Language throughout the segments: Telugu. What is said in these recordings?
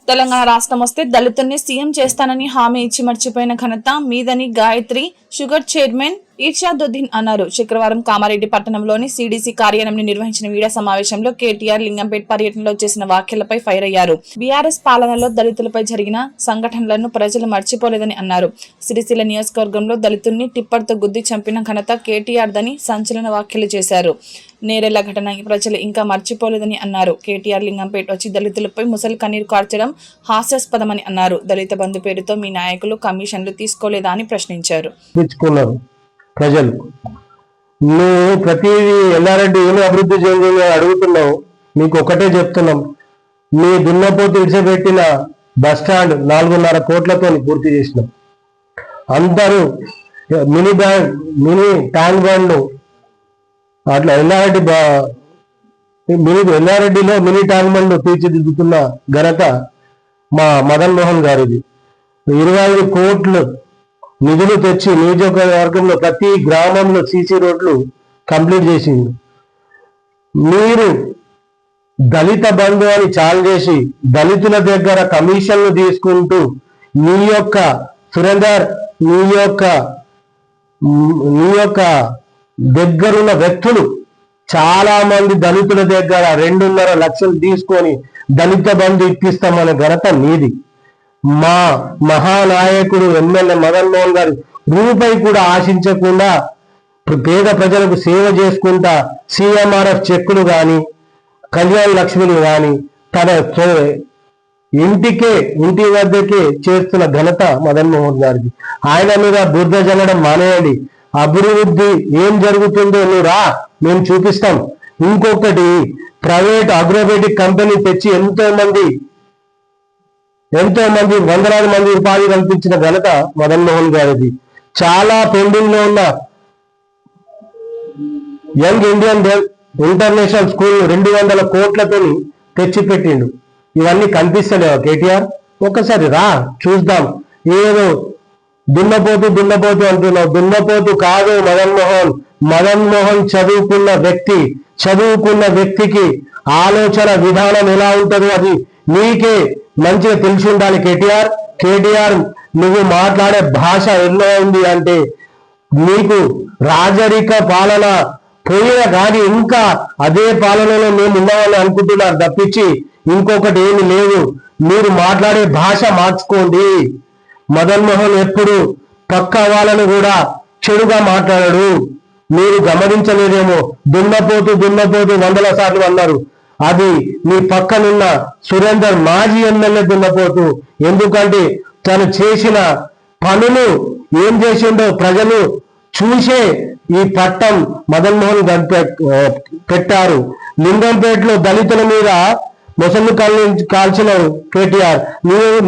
తెలంగాణ రాష్ట్రం వస్తే దళితుల్ని సీఎం చేస్తానని హామీ ఇచ్చి మర్చిపోయిన ఘనత మీదని గాయత్రి షుగర్ చైర్మన్ ఇర్షాదుద్దీన్ అన్నారు. శుక్రవారం కామారెడ్డి పట్టణంలోని సిడిసి కార్యాలయంలో నిర్వహించిన మీడియా సమావేశంలో కేటీఆర్ లింగంపేట్ పర్యటనలో చేసిన వ్యాఖ్యలపై ఫైర్ అయ్యారు. బీఆర్ఎస్ పాలనలో దళితులపై జరిగిన సంఘటనలను ప్రజలు మర్చిపోలేదని అన్నారు. సిరిసిల్ల నియోజకవర్గంలో దళితుల్ని టిప్పర్తో గుద్ది చంపిన ఘనత కేటీఆర్ దని సంచలన వ్యాఖ్యలు చేశారు. నేరెళ్ల ఘటన ప్రజలు ఇంకా మర్చిపోలేదని అన్నారు. కేటీఆర్ లింగంపేట్ వచ్చి దళితులపై ముసలి కన్నీరు కార్చడం హాస్యాస్పదమని అన్నారు. దళిత బంధు పేరుతో మీ నాయకులు కమిషన్లు తీసుకోలేదా అని ప్రశ్నించారు. ప్రజలు నువ్వు ప్రతిదీ ఎల్లారెడ్డి ఏమి అభివృద్ధి చెందిందో అడుగుతున్నావు. నీకు ఒకటే చెప్తున్నాం, నీ దున్నపోతు విడిచిపెట్టిన బస్టాండ్ 4.5 కోట్లతో పూర్తి చేసినాం. అందరూ మినీ ట్యాంక్ బండ్ అట్లా ఎల్లారెడ్డిలో మినీ ట్యాంక్ బండ్ తీర్చిదిద్దుతున్న ఘనత మా మదన్ మోహన్ గారిది. 25 కోట్లు నిధులు తెచ్చి నియోజకవర్గంలో ప్రతి గ్రామంలో సీసీ రోడ్లు కంప్లీట్ చేసింది. మీరు దళిత బంధు అని చాలు చేసి దళితుల దగ్గర కమిషన్లు తీసుకుంటూ నీ యొక్క సురేందర్ నీ యొక్క దగ్గరున్న వ్యక్తులు చాలా మంది దళితుల దగ్గర 2.5 లక్షలు తీసుకొని దళిత బంధు ఇప్పిస్తామనే ఘనత నీది. మా మహానాయకుడు ఎమ్మెల్యే మదన్ మోహన్ గారు రూపాయి కూడా ఆశించకుండా పేద ప్రజలకు సేవ చేసుకుంటా సిఎంఆర్ఎఫ్ చెక్కులు కానీ కళ్యాణ లక్ష్మిని కానీ తన ఇంటి వద్దకే చేస్తున్న ఘనత మదన్ మోహన్ గారిది. ఆయన మీద బుద్ధ జల్లడం మానేయండి. అభివృద్ధి ఏం జరుగుతుందో నువ్వు రా, మేము చూపిస్తాం. ఇంకొకటి, ప్రైవేట్ అగ్రోబయోటిక్ కంపెనీ తెచ్చి ఎంతో మంది వందలాది మంది ఉపాధి కల్పించిన ఘనత మదన్ మోహన్ గారిది. చాలా పెండింగ్ లో ఉన్న యంగ్ ఇండియన్ ఇంటర్నేషనల్ స్కూల్ 200 కోట్లతో తెచ్చిపెట్టిండు. ఇవన్నీ కనిపిస్తలేవా కేటీఆర్? ఒక్కసారి రా చూద్దాం. ఏదో దున్నపోతు అంటున్నావు. దున్నపోతు కాదు మదన్ మోహన్ చదువుకున్న వ్యక్తికి ఆలోచన విధానం ఎలా ఉంటుందో అది నీకే మంచిగా తెలిసి ఉండాలి. కేటీఆర్ నువ్వు మాట్లాడే భాష ఎన్నో ఉంది అంటే నీకు రాజరిక పాలన పోయినా కానీ ఇంకా అదే పాలనలో మేము ఉన్నామని అనుకుంటున్నారు తప్పించి ఇంకొకటి ఏమి లేదు. మీరు మాట్లాడే భాష మార్చుకోండి. మదన్ మోహన్ ఎప్పుడు పక్క వాళ్ళను కూడా చెడుగా మాట్లాడాడు. మీరు గమనించలేదేమో. దున్నపోతు 100 సార్లు అన్నారు. అది మీ పక్కనున్న సురేందర్ మాజీ ఎమ్మెల్యే దున్నపోతు. ఎందుకంటే తను చేసిన పనులు ఏం చేసిండో ప్రజలు చూసే ఈ పట్టం మదన్ మోహన్ పెట్టారు. లింగంపేటలో దళితుల మీద మొసళ్ళు కాల్చిన కేటీఆర్,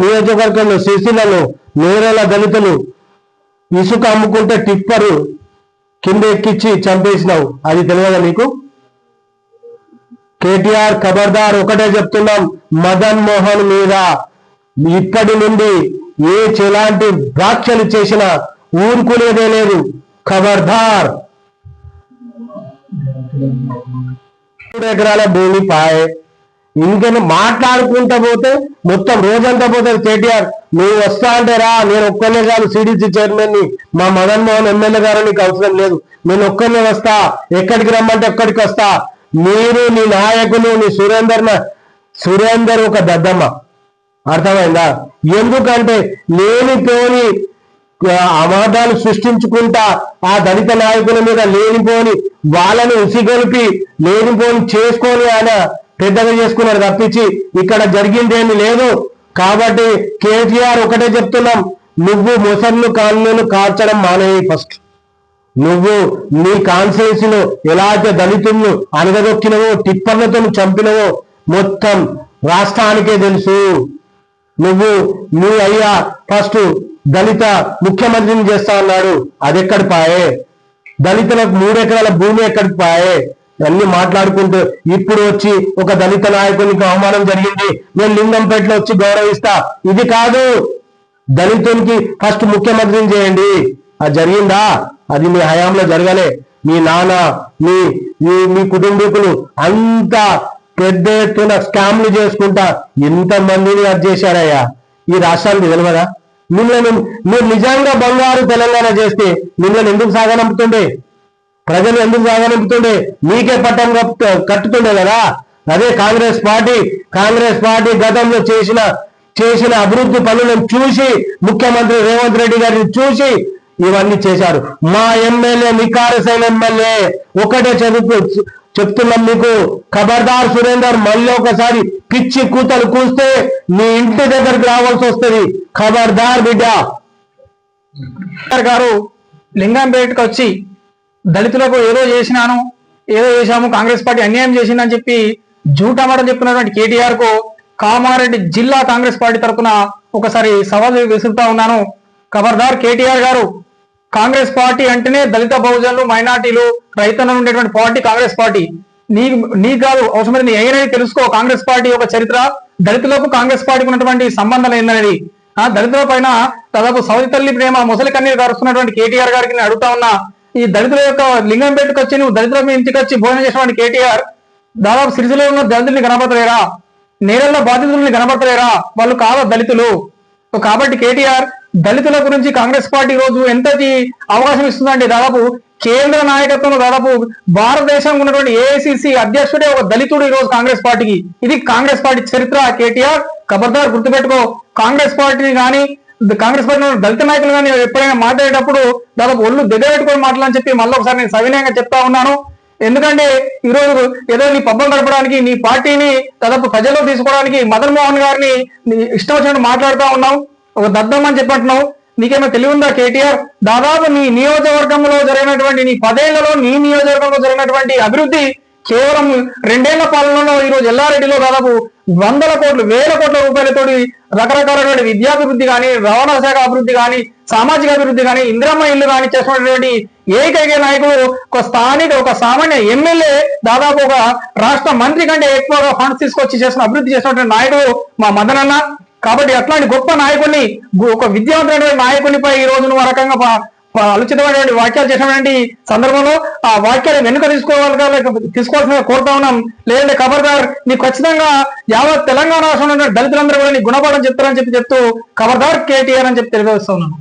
నియోజకవర్గంలో సిరిసిల్లలో నేరేళ్ల దళితులు ఇసుక అమ్ముకుంటే టిప్పరు కింద ఎక్కించి చంపేసినావు. అది తెలియదా నీకు? కేటీఆర్ ఖబర్దార్, ఒకటే చెప్తున్నాం, మదన్ మోహన్ మీద ఇప్పటి నుండి ఎలాంటి వ్యాఖ్యలు చేసినా ఊరుకునేదే లేదు. ఖబర్దార్. 3 ఎకరాల భూమి పాయే. ఇంకేనా మాట్లాడుకుంటా పోతే మొత్తం రోజంతా పోతుంది. కేటీఆర్ నువ్వు వస్తా అంటే రా, నేను ఒక్కనే కాదు సిడిసి చైర్మన్ ని, మా మదన్ మోహన్ ఎమ్మెల్యే గారు నీకు అవసరం లేదు. నేను ఒక్కనే వస్తా, ఎక్కడికి రమ్మంటే ఎక్కడికి వస్తా. మీరు నీ నాయకులు నీ సురేందర్ ఒక దద్దమ్మ, అర్థమైందా? ఎందుకంటే లేనిపోని అవాదాలు సృష్టించుకుంటా ఆ దళిత నాయకుల మీద లేనిపోని వాళ్ళని ఉసిగొలిపి లేనిపోని చేసుకొని ఆయన పెద్దగా చేసుకున్నాడు తప్పించి ఇక్కడ జరిగిందేమి లేదు. కాబట్టి కేటీఆర్ ఒకటే చెప్తున్నాం, నువ్వు ముసళ్ళు కాళ్ళను కాల్చడం మానేయి. ఫస్ట్ నువ్వు నీ కాన్స్టిట్యున్సీలో ఎలా అయితే దళితులను అనగదొక్కినవో టిప్పర్లతో చంపినవో మొత్తం రాష్ట్రానికే తెలుసు. నీ అయ్యా ఫస్ట్ దళిత ముఖ్యమంత్రిని చేస్తా అన్నాడు, అది ఎక్కడి పాయే? దళితులకు 3 ఎకరాల భూమి ఎక్కడికి పాయే? అన్ని మాట్లాడుకుంటూ ఇప్పుడు వచ్చి ఒక దళిత నాయకునికి అవమానం జరిగింది, నేను లింగంపేటలో వచ్చి గౌరవిస్తా. ఇది కాదు. దళితునికి ఫస్ట్ ముఖ్యమంత్రిని చేయండి. అది జరిగిందా? అది మీ హయాంలో జరగలే. మీ నాన్న మీ కుటుంబీకులు అంతా పెద్ద ఎత్తున స్కామ్లు చేసుకుంటా ఎంతమందిని అది చేశారయ్యా ఈ రాష్ట్రానికి తెలియదా? మిమ్మల్ని మీరు నిజంగా బంగారు తెలంగాణ చేస్తే మిమ్మల్ని ఎందుకు సాగనంపుతుండే? ప్రజలు ఎందుకు సాగనంపుతుండే? మీకే పట్టం కట్టుతుండే కదా. అదే కాంగ్రెస్ పార్టీ గతంలో చేసిన అభివృద్ధి పనులను చూసి ముఖ్యమంత్రి రేవంత్ రెడ్డి గారిని చూసి ఇవన్నీ చేశారు. మా ఎమ్మెల్యే నికారసైన ఎమ్మెల్యే ఒకటే చెప్తున్నాం మీకు, ఖబర్దార్ సురేందర్, మళ్ళీ ఒకసారి పిచ్చి కూతలు కూస్తే మీ ఇంటి దగ్గరికి రావాల్సి వస్తుంది. ఖబర్దార్ బిడ్డ. గారు లింగంపేటకు వచ్చి దళితులకు ఏదో చేశాము, కాంగ్రెస్ పార్టీ అన్యాయం చేసిందని చెప్పి జూటమాట చెప్పినటువంటి కేటీఆర్ కు కామారెడ్డి జిల్లా కాంగ్రెస్ పార్టీ తరఫున ఒకసారి సవాల్ విసురుతా ఉన్నాను. ఖబర్దార్ కేటీఆర్ గారు, కాంగ్రెస్ పార్టీ అంటేనే దళిత బహుజనులు, మైనార్టీలు, రైతులను ఉండేటువంటి పార్టీ కాంగ్రెస్ పార్టీ. నీ కాదు, అవసరమైతే నీ అయినది తెలుసుకో. కాంగ్రెస్ పార్టీ యొక్క చరిత్ర, దళితులకు కాంగ్రెస్ పార్టీకి ఉన్నటువంటి సంబంధం ఏందనేది. దళితుల పైన దాదాపు సౌది తల్లి ప్రేమ ముసలి కన్నీరు గారుస్తున్నటువంటి కేటీఆర్ గారికి నేను అడుగుతా ఉన్నా, ఈ దళితుల యొక్క లింగంపేటకు వచ్చి నువ్వు దళితుల మీ ఇంటికి వచ్చి భోజనం చేసినటువంటి కేటీఆర్, దాదాపు సిరిసిలో ఉన్న దళితుల్ని కనపడలేరా? నేరల్లో బాధితుల్ని కనపడలేరా? వాళ్ళు కాదా దళితులు? కాబట్టి కేటీఆర్, దళితుల గురించి కాంగ్రెస్ పార్టీ రోజు ఎంతటి అవకాశం ఇస్తుందండి. దాదాపు కేంద్ర నాయకత్వంలో దాదాపు భారతదేశంలో ఉన్నటువంటి ఏఐసిసి అధ్యక్షుడే ఒక దళితుడు ఈ రోజు కాంగ్రెస్ పార్టీకి. ఇది కాంగ్రెస్ పార్టీ చరిత్ర. కేటీఆర్ ఖబర్దార్ గుర్తుపెట్టుకో. కాంగ్రెస్ పార్టీని కానీ కాంగ్రెస్ పార్టీ దళిత నాయకులు కానీ ఎప్పుడైనా మాట్లాడేటప్పుడు దాదాపు ఒళ్ళు దగ్గర పెట్టుకొని మాట్లాడని చెప్పి మళ్ళీ ఒకసారి నేను సవినయంగా చెప్తా ఉన్నాను. ఎందుకంటే ఈరోజు ఏదో నీ పబ్బం గడపడానికి, నీ పార్టీని దాదాపు ప్రజల్లో తీసుకోవడానికి మదన్ మోహన్ గారిని ఇష్టం వచ్చినట్టు మాట్లాడుతూ ఉన్నావు. ఒక దద్దమ్మని చెప్పంటున్నావు. నీకేమో తెలివి ఉందా కేటీఆర్? దాదాపు నీ నియోజకవర్గంలో జరిగినటువంటి, నీ 10 ఏళ్లలో నీ నియోజకవర్గంలో జరిగినటువంటి అభివృద్ధి కేవలం 2 ఏళ్ల పాలనలో ఈరోజు ఎల్లారెడ్డిలో దాదాపు 100 కోట్లు 1000 కోట్ల రూపాయలతోటి రకరకాలైనటువంటి విద్యాభివృద్ధి కానీ, రవాణా శాఖ అభివృద్ధి కానీ, సామాజిక అభివృద్ధి కానీ, ఇందిరమ్మ ఇల్లు కానీ చేసినటువంటి ఏకైక నాయకుడు ఒక స్థానిక, ఒక సామాన్య ఎమ్మెల్యే దాదాపు ఒక రాష్ట్ర మంత్రి కంటే ఎక్కువగా ఫండ్స్ తీసుకొచ్చి చేసిన అభివృద్ధి చేసినటువంటి నాయకుడు మా మదనన్న. కాబట్టి అట్లాంటి గొప్ప నాయకుడిని, ఒక విద్యావంతమైనటువంటి నాయకునిపై ఈ రోజు నువ్వు రకంగా అనుచితమైనటువంటి వ్యాఖ్యలు చేసినటువంటి సందర్భంలో ఆ వ్యాఖ్యలు వెనుక తీసుకోవాల్సిన కోరుతా ఉన్నాం. లేదంటే ఖబర్దార్, నీకు ఖచ్చితంగా యావత్ తెలంగాణ రాష్ట్రంలో దళితులందరూ కూడా నీ గుణపాఠం చెప్తారని చెప్తూ ఖబర్దార్ కేటీఆర్ అని చెప్పి తెలియజేస్తా ఉన్నాను.